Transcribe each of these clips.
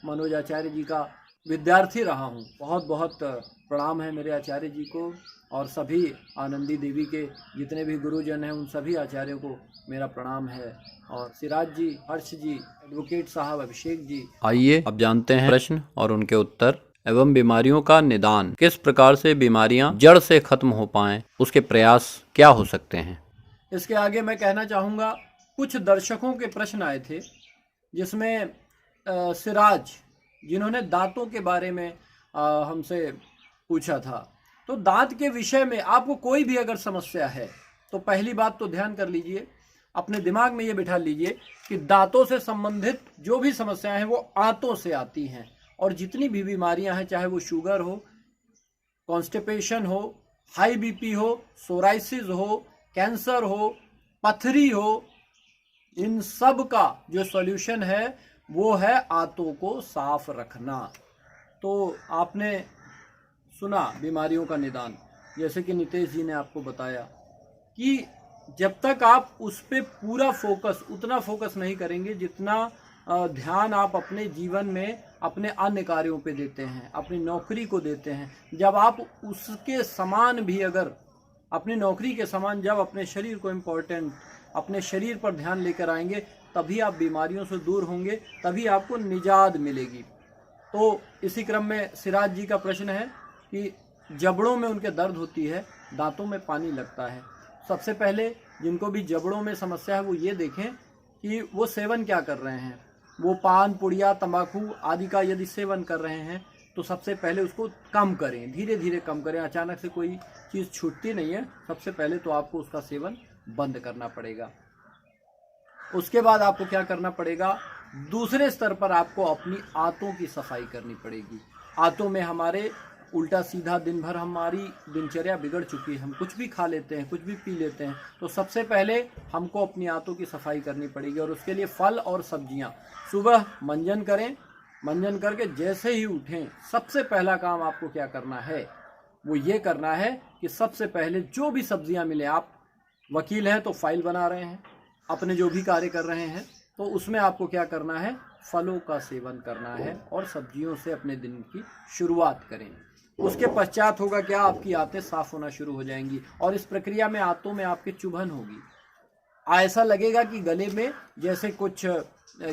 मनोज आचार्य जी का विद्यार्थी रहा हूँ। बहुत बहुत प्रणाम है मेरे आचार्य जी को और सभी आनंदी देवी के जितने भी गुरुजन हैं उन सभी आचार्यों को मेरा प्रणाम है। और सिराज जी, हर्ष जी, एडवोकेट साहब, अभिषेक जी। आइए अब जानते हैं प्रश्न और उनके उत्तर एवं बीमारियों का निदान। किस प्रकार से बीमारियां जड़ से खत्म हो पाएं, उसके प्रयास क्या हो सकते हैं। इसके आगे मैं कहना चाहूँगा, कुछ दर्शकों के प्रश्न आए थे जिसमें सिराज जिन्होंने दांतों के बारे में हमसे पूछा था। तो दांत के विषय में आपको कोई भी अगर समस्या है तो पहली बात तो ध्यान कर लीजिए, अपने दिमाग में ये बिठा लीजिए कि दांतों से संबंधित जो भी समस्याएं हैं वो आंतों से आती हैं। और जितनी भी बीमारियां हैं, चाहे वो शुगर हो, कॉन्स्टिपेशन हो, हाई बीपी हो, सोराइसिस हो, कैंसर हो, पथरी हो, इन सब का जो सॉल्यूशन है वो है आंतों को साफ रखना। तो आपने सुना बीमारियों का निदान, जैसे कि नितेश जी ने आपको बताया कि जब तक आप उस पर पूरा फोकस, उतना फोकस नहीं करेंगे जितना ध्यान आप अपने जीवन में अपने अन्य कार्यों पे देते हैं, अपनी नौकरी को देते हैं, जब आप उसके समान भी, अगर अपनी नौकरी के समान जब अपने शरीर को इम्पोर्टेंट, अपने शरीर पर ध्यान लेकर आएंगे, तभी आप बीमारियों से दूर होंगे, तभी आपको निजात मिलेगी। तो इसी क्रम में सिराज जी का प्रश्न है कि जबड़ों में उनके दर्द होती है, दांतों में पानी लगता है। सबसे पहले जिनको भी जबड़ों में समस्या है वो ये देखें कि वो सेवन क्या कर रहे हैं। वो पान, पुड़िया, तंबाकू आदि का यदि सेवन कर रहे हैं तो सबसे पहले उसको कम करें, धीरे धीरे कम करें। अचानक से कोई चीज़ छूटती नहीं है, सबसे पहले तो आपको उसका सेवन बंद करना पड़ेगा। उसके बाद आपको क्या करना पड़ेगा, दूसरे स्तर पर आपको अपनी आंतों की सफाई करनी पड़ेगी। आंतों में हमारे उल्टा सीधा दिन भर हमारी दिनचर्या बिगड़ चुकी है, हम कुछ भी खा लेते हैं, कुछ भी पी लेते हैं। तो सबसे पहले हमको अपनी आंतों की सफाई करनी पड़ेगी और उसके लिए फल और सब्जियां, सुबह मंजन करें, मंजन करके जैसे ही उठें सबसे पहला काम आपको क्या करना है, वो ये करना है कि सबसे पहले जो भी सब्जियां मिले, आप वकील हैं तो फाइल बना रहे हैं, अपने जो भी कार्य कर रहे हैं, तो उसमें आपको क्या करना है, फलों का सेवन करना है और सब्जियों से अपने दिन की शुरुआत करें। उसके पश्चात होगा क्या, आपकी आंतें साफ होना शुरू हो जाएंगी और इस प्रक्रिया में आंतों में आपके चुभन होगी। ऐसा लगेगा कि गले में जैसे कुछ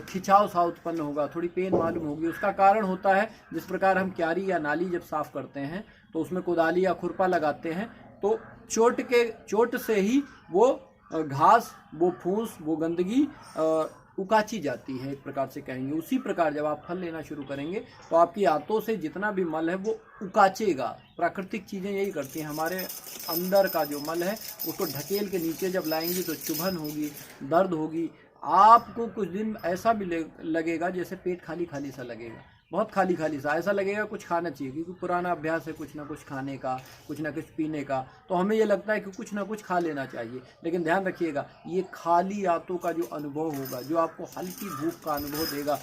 खिंचाव सा उत्पन्न होगा, थोड़ी पेन मालूम होगी। उसका कारण होता है, जिस प्रकार हम क्यारी या नाली जब साफ करते हैं तो उसमें कुदाली या खुरपा लगाते हैं तो चोट से ही वो घास, वो फूस, वो गंदगी उकाची जाती है, एक प्रकार से कहेंगे। उसी प्रकार जब आप फल लेना शुरू करेंगे तो आपकी आंतों से जितना भी मल है वो उकाचेगा। प्राकृतिक चीज़ें यही करती हैं, हमारे अंदर का जो मल है उसको ढकेल के नीचे जब लाएंगी तो चुभन होगी, दर्द होगी। आपको कुछ दिन ऐसा भी लगेगा जैसे पेट खाली खाली सा लगेगा, बहुत खाली खाली सा, ऐसा लगेगा कुछ खाना चाहिए, क्योंकि पुराना अभ्यास है कुछ ना कुछ खाने का, कुछ ना कुछ पीने का। तो हमें ये लगता है कि कुछ ना कुछ खा लेना चाहिए, लेकिन ध्यान रखिएगा, ये खाली आंतों का जो अनुभव होगा, जो आपको हल्की भूख का अनुभव देगा,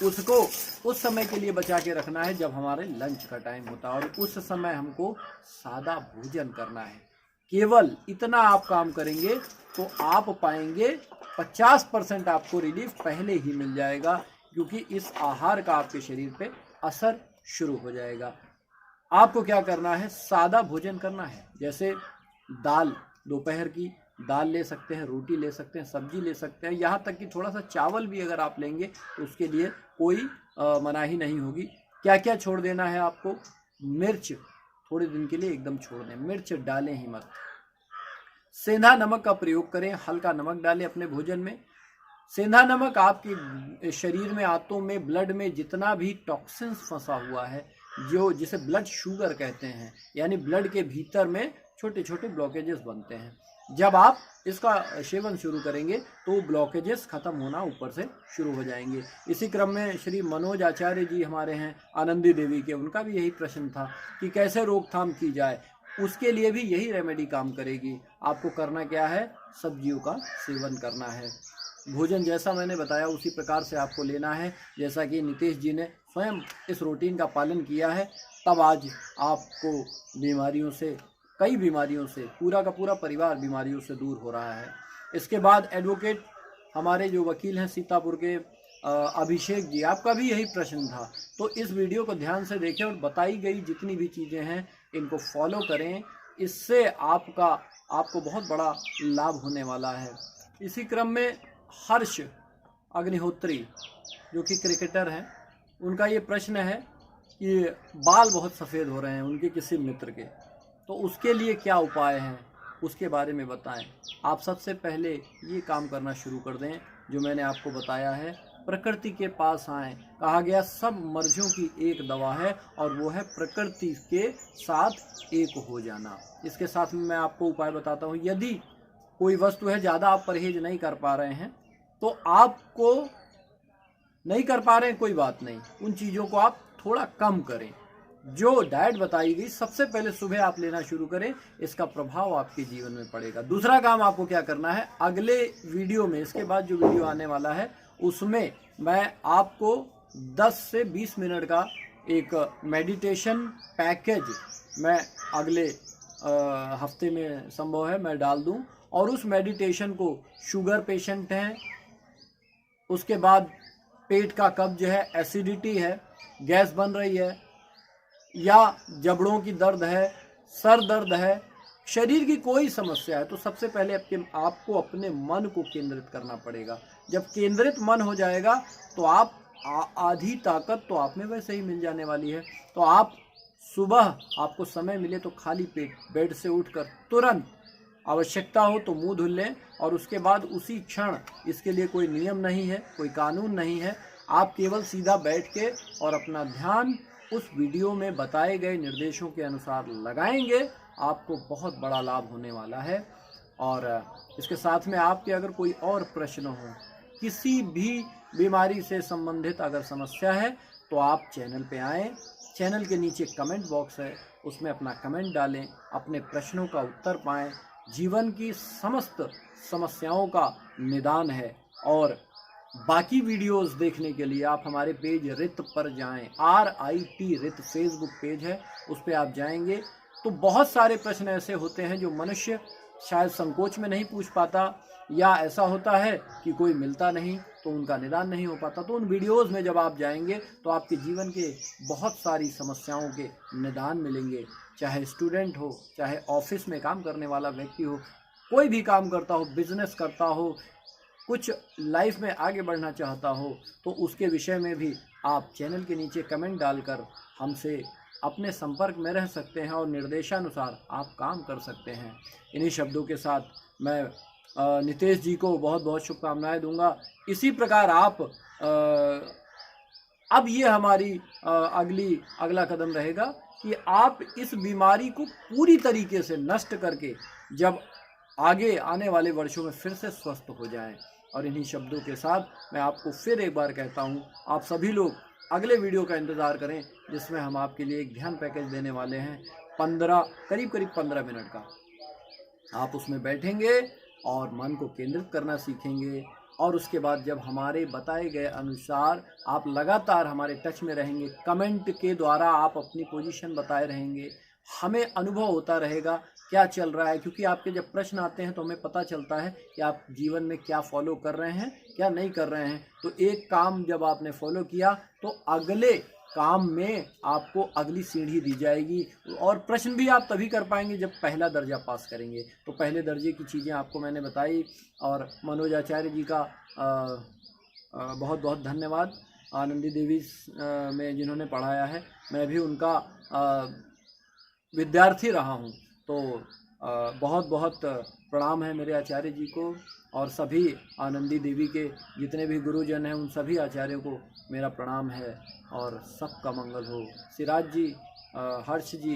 उसको उस समय के लिए बचा के रखना है जब हमारे लंच का टाइम होता है। और उस समय हमको सादा भोजन करना है। केवल इतना आप काम करेंगे तो आप पाएंगे 50% आपको रिलीफ पहले ही मिल जाएगा, क्योंकि इस आहार का आपके शरीर पे असर शुरू हो जाएगा। आपको क्या करना है, सादा भोजन करना है। जैसे दाल, दोपहर की दाल ले सकते हैं, रोटी ले सकते हैं, सब्जी ले सकते हैं, यहाँ तक कि थोड़ा सा चावल भी अगर आप लेंगे तो उसके लिए कोई मनाही नहीं होगी। क्या क्या छोड़ देना है आपको, मिर्च थोड़े दिन के लिए एकदम छोड़ दें, मिर्च डालें ही मत। सेंधा नमक का प्रयोग करें, हल्का नमक डालें अपने भोजन में। सेंधा नमक आपके शरीर में, आंतों में, ब्लड में जितना भी टॉक्सिन्स फंसा हुआ है, जो जिसे ब्लड शुगर कहते हैं, यानी ब्लड के भीतर में छोटे छोटे ब्लॉकेजेस बनते हैं, जब आप इसका सेवन शुरू करेंगे तो ब्लॉकेजेस खत्म होना ऊपर से शुरू हो जाएंगे। इसी क्रम में श्री मनोज आचार्य जी हमारे हैं आनंदी देवी के, उनका भी यही प्रश्न था कि कैसे रोकथाम की जाए। उसके लिए भी यही रेमेडी काम करेगी। आपको करना क्या है, सब्जियों का सेवन करना है। भोजन जैसा मैंने बताया उसी प्रकार से आपको लेना है, जैसा कि नितेश जी ने स्वयं इस रूटीन का पालन किया है, तब आज आपको बीमारियों से, कई बीमारियों से, पूरा का पूरा परिवार बीमारियों से दूर हो रहा है। इसके बाद एडवोकेट हमारे जो वकील हैं सीतापुर के, अभिषेक जी, आपका भी यही प्रश्न था। तो इस वीडियो को ध्यान से देखें और बताई गई जितनी भी चीज़ें हैं इनको फॉलो करें, इससे आपको बहुत बड़ा लाभ होने वाला है। इसी क्रम में हर्ष अग्निहोत्री जो कि क्रिकेटर हैं, उनका ये प्रश्न है कि बाल बहुत सफ़ेद हो रहे हैं उनके किसी मित्र के, तो उसके लिए क्या उपाय हैं, उसके बारे में बताएं। आप सबसे पहले ये काम करना शुरू कर दें जो मैंने आपको बताया है, प्रकृति के पास आएं। कहा गया सब मर्जों की एक दवा है और वो है प्रकृति के साथ एक हो जाना। इसके साथ में मैं आपको उपाय बताता हूँ। यदि कोई वस्तु है ज़्यादा आप परहेज नहीं कर पा रहे हैं, तो आपको नहीं कर पा रहे हैं कोई बात नहीं, उन चीज़ों को आप थोड़ा कम करें। जो डाइट बताई गई सबसे पहले सुबह आप लेना शुरू करें, इसका प्रभाव आपके जीवन में पड़ेगा। दूसरा काम आपको क्या करना है, अगले वीडियो में, इसके बाद जो वीडियो आने वाला है उसमें मैं आपको 10 से 20 मिनट का एक मेडिटेशन पैकेज मैं अगले हफ्ते में संभव है मैं डाल दूं, और उस मेडिटेशन को शुगर पेशेंट हैं, उसके बाद पेट का कब्ज है, एसिडिटी है, गैस बन रही है, या जबड़ों की दर्द है, सर दर्द है, शरीर की कोई समस्या है, तो सबसे पहले आपको अपने मन को केंद्रित करना पड़ेगा। जब केंद्रित मन हो जाएगा तो आप आधी ताकत तो आप में वैसे ही मिल जाने वाली है। तो आप सुबह आपको समय मिले तो खाली पेट बेड से उठकर तुरंत आवश्यकता हो तो मुंह धुल लें, और उसके बाद उसी क्षण, इसके लिए कोई नियम नहीं है, कोई कानून नहीं है, आप केवल सीधा बैठ के और अपना ध्यान उस वीडियो में बताए गए निर्देशों के अनुसार लगाएंगे, आपको बहुत बड़ा लाभ होने वाला है। और इसके साथ में आपके अगर कोई और प्रश्न हो, किसी भी बीमारी से संबंधित अगर समस्या है, तो आप चैनल पे आएँ। चैनल के नीचे कमेंट बॉक्स है, उसमें अपना कमेंट डालें, अपने प्रश्नों का उत्तर पाएँ। जीवन की समस्त समस्याओं का निदान है। और बाकी वीडियोस देखने के लिए आप हमारे पेज रित पर जाएं, RIT रित फेसबुक पेज है, उस पर आप जाएंगे तो बहुत सारे प्रश्न ऐसे होते हैं जो मनुष्य शायद संकोच में नहीं पूछ पाता, या ऐसा होता है कि कोई मिलता नहीं तो उनका निदान नहीं हो पाता। तो उन वीडियोस में जब आप जाएंगे तो आपके जीवन के बहुत सारी समस्याओं के निदान मिलेंगे। चाहे स्टूडेंट हो, चाहे ऑफिस में काम करने वाला व्यक्ति हो, कोई भी काम करता हो, बिजनेस करता हो, कुछ लाइफ में आगे बढ़ना चाहता हो, तो उसके विषय में भी आप चैनल के नीचे कमेंट डालकर हमसे अपने संपर्क में रह सकते हैं और निर्देशानुसार आप काम कर सकते हैं। इन्हीं शब्दों के साथ मैं नितेश जी को बहुत बहुत शुभकामनाएं दूंगा। इसी प्रकार आप अब ये हमारी अगला कदम रहेगा कि आप इस बीमारी को पूरी तरीके से नष्ट करके जब आगे आने वाले वर्षों में फिर से स्वस्थ हो जाएं। और इन्हीं शब्दों के साथ मैं आपको फिर एक बार कहता हूं, आप सभी लोग अगले वीडियो का इंतज़ार करें, जिसमें हम आपके लिए एक ध्यान पैकेज देने वाले हैं, करीब 15 मिनट का। आप उसमें बैठेंगे और मन को केंद्रित करना सीखेंगे, और उसके बाद जब हमारे बताए गए अनुसार आप लगातार हमारे टच में रहेंगे, कमेंट के द्वारा आप अपनी पोजीशन बताए रहेंगे, हमें अनुभव होता रहेगा क्या चल रहा है, क्योंकि आपके जब प्रश्न आते हैं तो हमें पता चलता है कि आप जीवन में क्या फॉलो कर रहे हैं, क्या नहीं कर रहे हैं। तो एक काम जब आपने फॉलो किया तो अगले काम में आपको अगली सीढ़ी दी जाएगी, और प्रश्न भी आप तभी कर पाएंगे जब पहला दर्जा पास करेंगे। तो पहले दर्जे की चीज़ें आपको मैंने बताई, और मनोज आचार्य जी का बहुत बहुत धन्यवाद। आनंदी देवी में जिन्होंने पढ़ाया है, मैं भी उनका विद्यार्थी रहा हूँ, तो बहुत बहुत प्रणाम है मेरे आचार्य जी को, और सभी आनंदी देवी के जितने भी गुरुजन हैं उन सभी आचार्यों को मेरा प्रणाम है, और सबका मंगल हो। सिराज जी, हर्ष जी,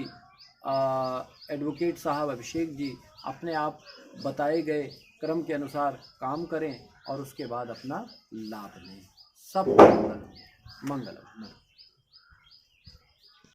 एडवोकेट साहब अभिषेक जी, अपने आप बताए गए क्रम के अनुसार काम करें और उसके बाद अपना लाभ लें। सब मंगल।